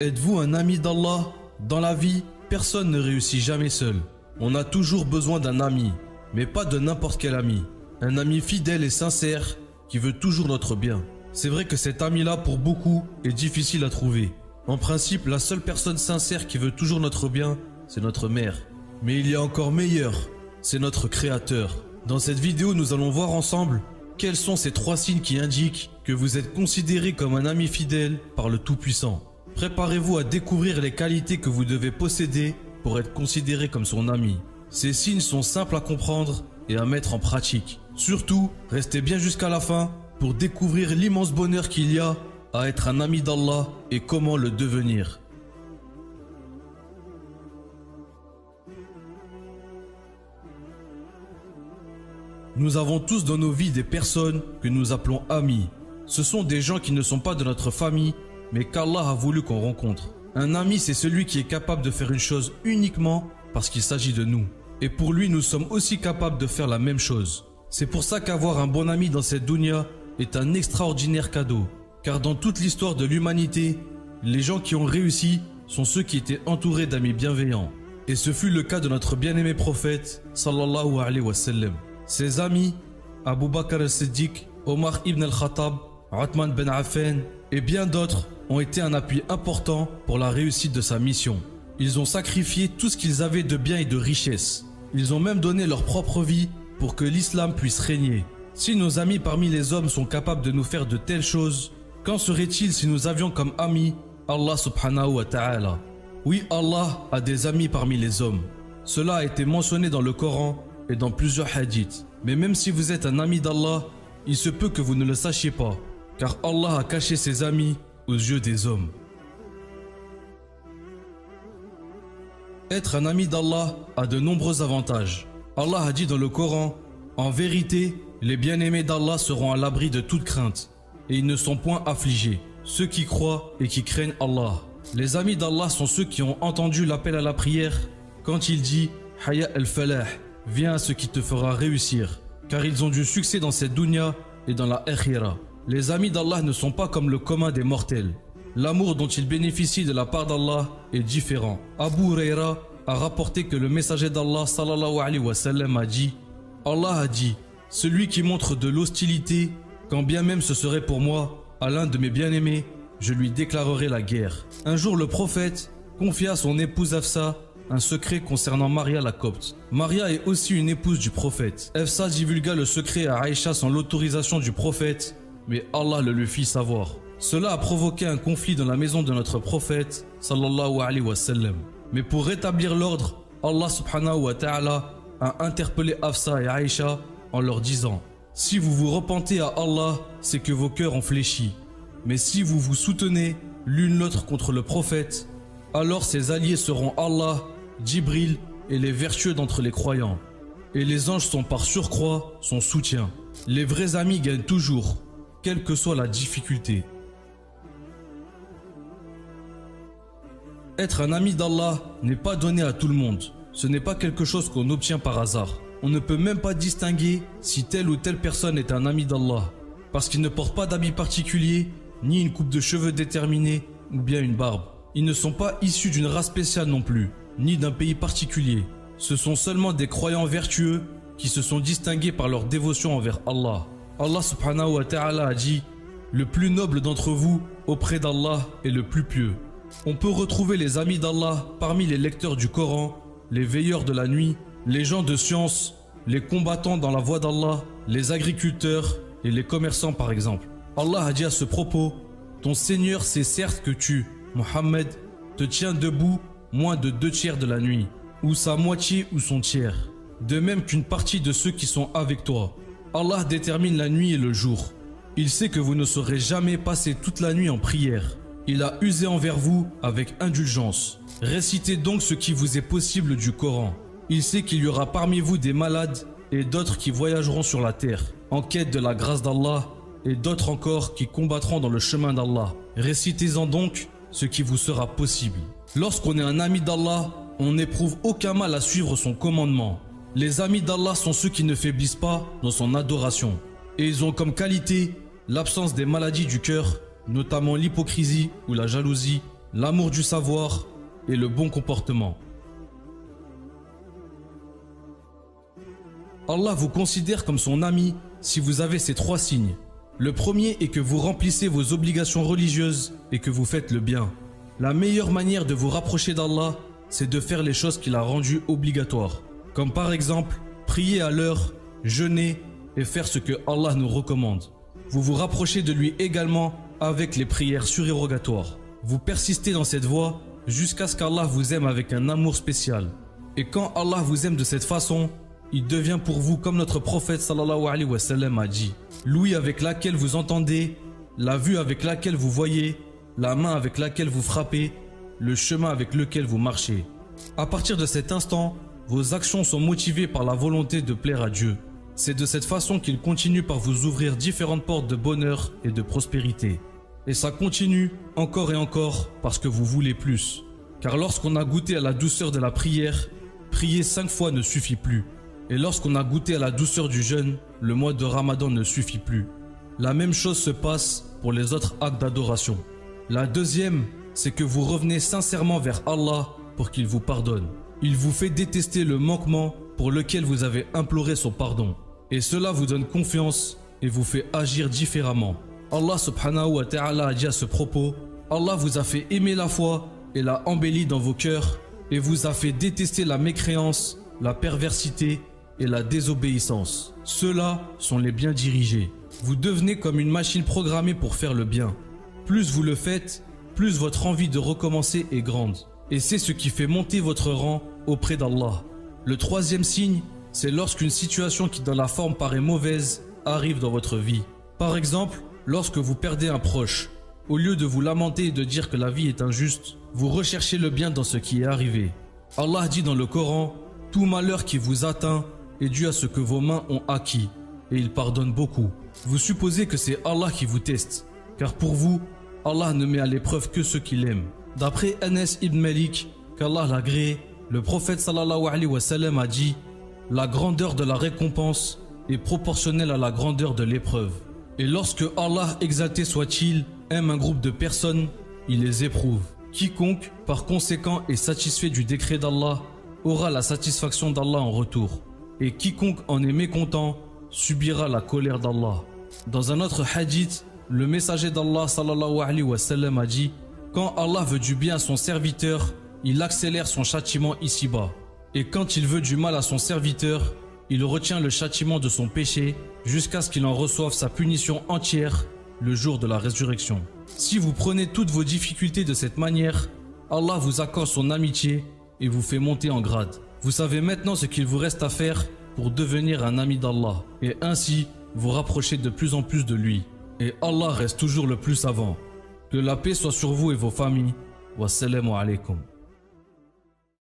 Êtes-vous un ami d'Allah? Dans la vie, personne ne réussit jamais seul. On a toujours besoin d'un ami, mais pas de n'importe quel ami. Un ami fidèle et sincère qui veut toujours notre bien. C'est vrai que cet ami-là, pour beaucoup, est difficile à trouver. En principe, la seule personne sincère qui veut toujours notre bien, c'est notre mère. Mais il y a encore meilleur, c'est notre Créateur. Dans cette vidéo, nous allons voir ensemble quels sont ces 3 signes qui indiquent que vous êtes considéré comme un ami fidèle par le Tout-Puissant. Préparez-vous à découvrir les qualités que vous devez posséder pour être considéré comme son ami. Ces signes sont simples à comprendre et à mettre en pratique. Surtout, restez bien jusqu'à la fin pour découvrir l'immense bonheur qu'il y a à être un ami d'Allah et comment le devenir. Nous avons tous dans nos vies des personnes que nous appelons amis. Ce sont des gens qui ne sont pas de notre famille, mais qu'Allah a voulu qu'on rencontre. Un ami, c'est celui qui est capable de faire une chose uniquement parce qu'il s'agit de nous. Et pour lui, nous sommes aussi capables de faire la même chose. C'est pour ça qu'avoir un bon ami dans cette dunya est un extraordinaire cadeau. Car dans toute l'histoire de l'humanité, les gens qui ont réussi sont ceux qui étaient entourés d'amis bienveillants. Et ce fut le cas de notre bien-aimé prophète, sallallahu alayhi wa sallam. Ses amis, Abu Bakr al-Siddiq, Omar ibn al-Khattab, Uthman ben Affan et bien d'autres ont été un appui important pour la réussite de sa mission. Ils ont sacrifié tout ce qu'ils avaient de bien et de richesse. Ils ont même donné leur propre vie pour que l'islam puisse régner. Si nos amis parmi les hommes sont capables de nous faire de telles choses, qu'en serait-il si nous avions comme amis Allah subhanahu wa ta'ala? Oui, Allah a des amis parmi les hommes. Cela a été mentionné dans le Coran et dans plusieurs hadiths. Mais même si vous êtes un ami d'Allah, il se peut que vous ne le sachiez pas, car Allah a caché ses amis aux yeux des hommes. Être un ami d'Allah a de nombreux avantages. Allah a dit dans le Coran, « En vérité, les bien-aimés d'Allah seront à l'abri de toute crainte, et ils ne sont point affligés, ceux qui croient et qui craignent Allah. » Les amis d'Allah sont ceux qui ont entendu l'appel à la prière quand il dit « Haya al-falah » viens à ce qui te fera réussir, car ils ont du succès dans cette dunya et dans la akhira. Les amis d'Allah ne sont pas comme le commun des mortels. L'amour dont ils bénéficient de la part d'Allah est différent. Abu Huraira a rapporté que le messager d'Allah sallallahu alayhi wa sallam a dit « Allah a dit, celui qui montre de l'hostilité, quand bien même ce serait pour moi, à l'un de mes bien-aimés, je lui déclarerai la guerre. » Un jour le prophète confia à son épouse Hafsa un secret concernant Maria la Copte. Maria est aussi une épouse du prophète. Hafsa divulgua le secret à Aïcha sans l'autorisation du prophète, mais Allah le lui fit savoir. Cela a provoqué un conflit dans la maison de notre prophète, sallallahu alayhi wa sallam. Mais pour rétablir l'ordre, Allah subhanahu wa ta'ala a interpellé Hafsa et Aïcha en leur disant « Si vous vous repentez à Allah, c'est que vos cœurs ont fléchi. Mais si vous vous soutenez l'une l'autre contre le prophète, alors ses alliés seront Allah, Djibril et les vertueux d'entre les croyants. Et les anges sont par surcroît son soutien. Les vrais amis gagnent toujours, quelle que soit la difficulté. » Être un ami d'Allah n'est pas donné à tout le monde. Ce n'est pas quelque chose qu'on obtient par hasard. On ne peut même pas distinguer si telle ou telle personne est un ami d'Allah, parce qu'il ne porte pas d'habit particulier, ni une coupe de cheveux déterminée, ou bien une barbe. Ils ne sont pas issus d'une race spéciale non plus, ni d'un pays particulier. Ce sont seulement des croyants vertueux qui se sont distingués par leur dévotion envers Allah. Allah subhanahu wa ta'ala a dit « Le plus noble d'entre vous auprès d'Allah est le plus pieux ». On peut retrouver les amis d'Allah parmi les lecteurs du Coran, les veilleurs de la nuit, les gens de science, les combattants dans la voie d'Allah, les agriculteurs et les commerçants par exemple. Allah a dit à ce propos « Ton Seigneur sait certes que tu, Mohammed, te tiens debout moins de 2/3 de la nuit, ou sa moitié ou son tiers, de même qu'une partie de ceux qui sont avec toi. Allah détermine la nuit et le jour. Il sait que vous ne saurez jamais passer toute la nuit en prière. Il a usé envers vous avec indulgence. Récitez donc ce qui vous est possible du Coran. Il sait qu'il y aura parmi vous des malades et d'autres qui voyageront sur la terre, en quête de la grâce d'Allah, et d'autres encore qui combattront dans le chemin d'Allah. Récitez-en donc ce qui vous sera possible. Lorsqu'on est un ami d'Allah, on n'éprouve aucun mal à suivre son commandement. Les amis d'Allah sont ceux qui ne faiblissent pas dans son adoration. Et ils ont comme qualité l'absence des maladies du cœur, notamment l'hypocrisie ou la jalousie, l'amour du savoir et le bon comportement. Allah vous considère comme son ami si vous avez ces 3 signes. Le premier est que vous remplissez vos obligations religieuses et que vous faites le bien. La meilleure manière de vous rapprocher d'Allah, c'est de faire les choses qu'il a rendues obligatoires. Comme par exemple, prier à l'heure, jeûner et faire ce que Allah nous recommande. Vous vous rapprochez de lui également avec les prières surérogatoires. Vous persistez dans cette voie jusqu'à ce qu'Allah vous aime avec un amour spécial. Et quand Allah vous aime de cette façon, il devient pour vous comme notre prophète sallallahu alayhi wa sallam a dit: l'ouïe avec laquelle vous entendez, la vue avec laquelle vous voyez, la main avec laquelle vous frappez, le chemin avec lequel vous marchez. À partir de cet instant, vos actions sont motivées par la volonté de plaire à Dieu. C'est de cette façon qu'il continue par vous ouvrir différentes portes de bonheur et de prospérité. Et ça continue encore et encore parce que vous voulez plus. Car lorsqu'on a goûté à la douceur de la prière, prier 5 fois ne suffit plus. Et lorsqu'on a goûté à la douceur du jeûne, le mois de Ramadan ne suffit plus. La même chose se passe pour les autres actes d'adoration. La deuxième, c'est que vous revenez sincèrement vers Allah pour qu'il vous pardonne. Il vous fait détester le manquement pour lequel vous avez imploré son pardon. Et cela vous donne confiance et vous fait agir différemment. Allah subhanahu wa ta'ala a dit à ce propos: Allah vous a fait aimer la foi et l'a embellie dans vos cœurs et vous a fait détester la mécréance, la perversité et la désobéissance. Ceux-là sont les bien dirigés. Vous devenez comme une machine programmée pour faire le bien. Plus vous le faites, plus votre envie de recommencer est grande. Et c'est ce qui fait monter votre rang auprès d'Allah. Le troisième signe, c'est lorsqu'une situation qui dans la forme paraît mauvaise arrive dans votre vie. Par exemple, lorsque vous perdez un proche, au lieu de vous lamenter et de dire que la vie est injuste, vous recherchez le bien dans ce qui est arrivé. Allah dit dans le Coran: tout malheur qui vous atteint est dû à ce que vos mains ont acquis, et il pardonne beaucoup. Vous supposez que c'est Allah qui vous teste, car pour vous, Allah ne met à l'épreuve que ceux qu'il aime. D'après Anas ibn Malik, qu'Allah l'agréé, le prophète sallallahu alayhi wa sallam a dit: la grandeur de la récompense est proportionnelle à la grandeur de l'épreuve. Et lorsque Allah, exalté soit-il, aime un groupe de personnes, il les éprouve. Quiconque, par conséquent, est satisfait du décret d'Allah, aura la satisfaction d'Allah en retour. Et quiconque en est mécontent, subira la colère d'Allah. Dans un autre hadith, le messager d'Allah sallallahu alayhi wa sallam a dit: quand Allah veut du bien à son serviteur, il accélère son châtiment ici-bas. Et quand il veut du mal à son serviteur, il retient le châtiment de son péché jusqu'à ce qu'il en reçoive sa punition entière le jour de la résurrection. Si vous prenez toutes vos difficultés de cette manière, Allah vous accorde son amitié et vous fait monter en grade. Vous savez maintenant ce qu'il vous reste à faire pour devenir un ami d'Allah et ainsi vous rapprocher de plus en plus de lui. Et Allah reste toujours le plus savant. Que la paix soit sur vous et vos familles. Wassalamu alaikum.